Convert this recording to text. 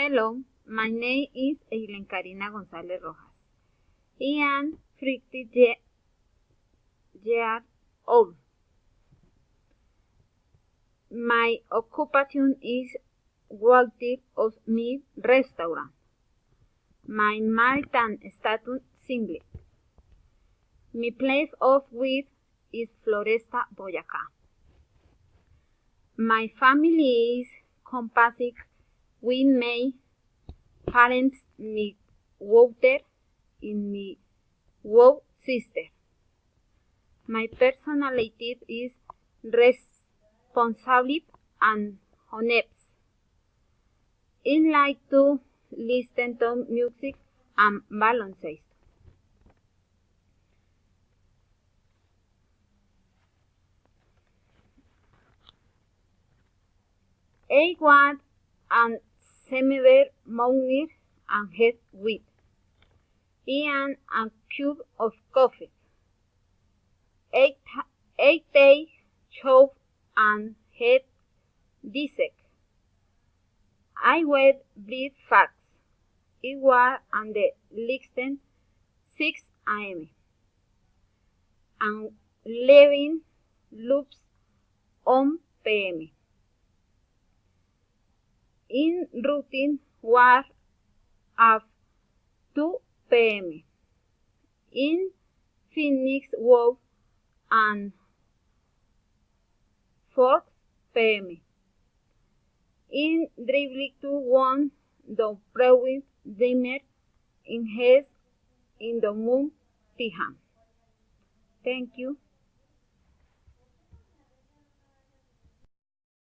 Hello, my name is Eileen Karina González Rojas. I am 50 years old. My occupation is waiter of my restaurant. My marital status single. My place of work is Floresta, Boyacá. My family is composed with my parents, my daughter, and my sister. My personality is responsible and honest. I like to listen to music and balance. I want and seminar morning and head with. I am a cup of coffee. 8 days chop and head dissect. I wear bread facts. It was on the Lichten 6 a.m. and 11 loops on p.m. In routine was at 2 p.m. In Phoenix was and 4 p.m. In dribbling to one the previous dinner in his in the moon pijama. Thank you.